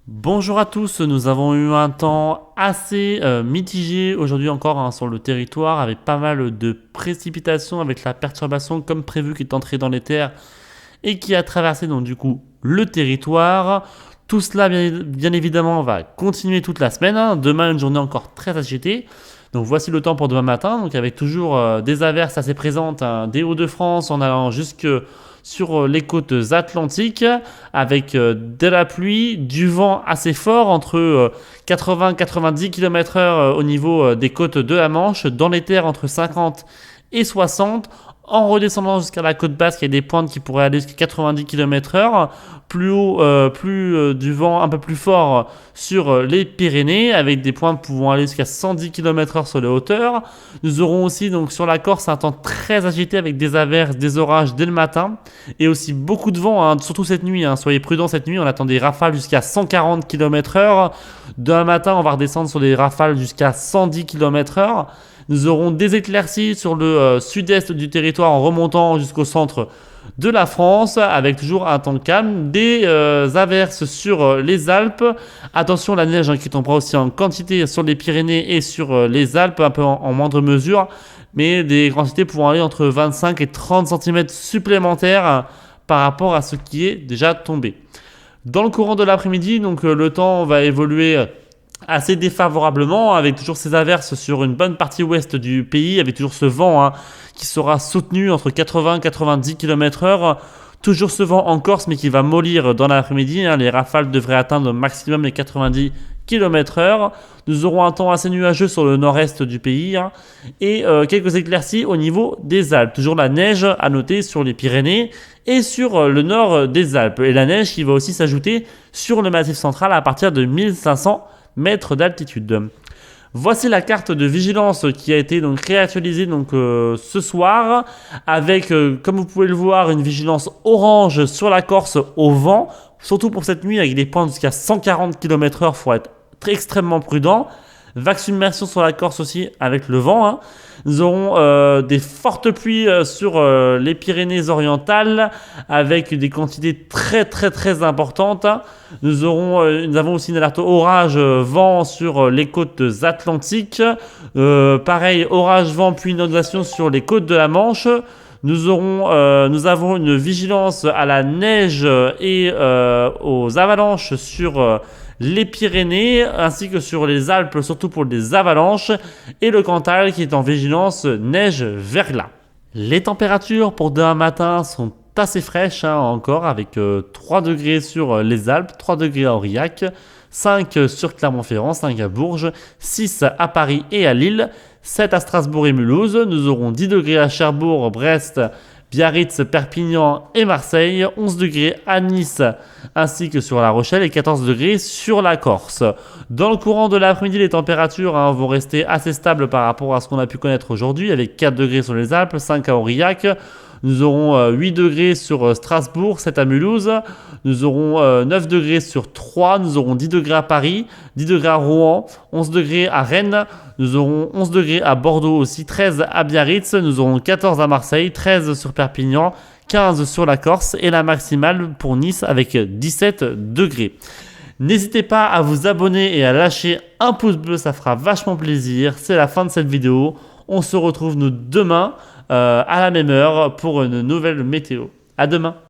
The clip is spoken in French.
Bonjour à tous, nous avons eu un temps assez mitigé aujourd'hui encore sur le territoire avec pas mal de précipitations avec la perturbation comme prévu qui est entrée dans les terres et qui a traversé donc du coup le territoire. Tout cela bien évidemment va continuer toute la semaine, hein. Demain une journée encore très agitée. Donc voici le temps pour demain matin, donc avec toujours des averses assez présentes, hein, des Hauts-de-France en allant jusque sur les côtes atlantiques avec de la pluie, du vent assez fort entre 80-90 km/h au niveau des côtes de la Manche, dans les terres entre 50 et 60. En redescendant jusqu'à la côte basque, il y a des pointes qui pourraient aller jusqu'à 90 km/h. Plus haut, du vent un peu plus fort sur les Pyrénées, avec des pointes pouvant aller jusqu'à 110 km/h sur les hauteurs. Nous aurons aussi donc sur la Corse un temps très agité avec des averses, des orages dès le matin et aussi beaucoup de vent, hein, surtout cette nuit. Hein. Soyez prudents cette nuit, on attend des rafales jusqu'à 140 km/h. Demain matin, on va redescendre sur des rafales jusqu'à 110 km/h. Nous aurons des éclaircies sur le sud-est du territoire en remontant jusqu'au centre de la France avec toujours un temps calme, des averses sur les Alpes. Attention, la neige qui tombera aussi en quantité sur les Pyrénées et sur les Alpes, un peu en moindre mesure, mais des quantités pouvant aller entre 25 et 30 cm supplémentaires par rapport à ce qui est déjà tombé. Dans le courant de l'après-midi, donc le temps va évoluer assez défavorablement avec toujours ces averses sur une bonne partie ouest du pays avec toujours ce vent, hein, qui sera soutenu entre 80 et 90 km/h. Toujours ce vent en Corse mais qui va mollir dans l'après-midi, hein. Les rafales devraient atteindre au maximum les 90 km/h. Nous aurons un temps assez nuageux sur le nord-est du pays, hein, et quelques éclaircies au niveau des Alpes. Toujours la neige à noter sur les Pyrénées et sur le nord des Alpes. Et la neige qui va aussi s'ajouter sur le Massif central à partir de 1500 mètres d'altitude. Voici la carte de vigilance qui a été donc réactualisée ce soir avec, comme vous pouvez le voir, une vigilance orange sur la Corse au vent, surtout pour cette nuit avec des pointes jusqu'à 140 km/h, il faut être extrêmement prudent. Vague submersion sur la Corse aussi avec le vent, hein. Nous aurons des fortes pluies sur les Pyrénées-Orientales avec des quantités très importantes, hein. Nous avons aussi une alerte orage vent sur les côtes atlantiques. Pareil, orage vent puis inondation sur les côtes de la Manche. Nous avons une vigilance à la neige et aux avalanches sur les Pyrénées ainsi que sur les Alpes, surtout pour les avalanches, et le Cantal qui est en vigilance neige-verglas. Les températures pour demain matin sont assez fraîches, hein, encore avec 3 degrés sur les Alpes, 3 degrés à Aurillac, 5 sur Clermont-Ferrand, 5 à Bourges, 6 à Paris et à Lille, 7 à Strasbourg et Mulhouse. Nous aurons 10 degrés à Cherbourg, Brest, Biarritz, Perpignan et Marseille, 11 degrés à Nice ainsi que sur La Rochelle et 14 degrés sur la Corse. Dans le courant de l'après-midi, les températures, hein, vont rester assez stables par rapport à ce qu'on a pu connaître aujourd'hui avec 4 degrés sur les Alpes, 5 à Aurillac. Nous aurons 8 degrés sur Strasbourg, 7 à Mulhouse. Nous aurons 9 degrés sur Troyes. Nous aurons 10 degrés à Paris, 10 degrés à Rouen, 11 degrés à Rennes. Nous aurons 11 degrés à Bordeaux aussi, 13 à Biarritz. Nous aurons 14 à Marseille, 13 sur Perpignan, 15 sur la Corse et la maximale pour Nice avec 17 degrés. N'hésitez pas à vous abonner et à lâcher un pouce bleu, ça fera vachement plaisir. C'est la fin de cette vidéo. On se retrouve nous demain à la même heure pour une nouvelle météo. À demain.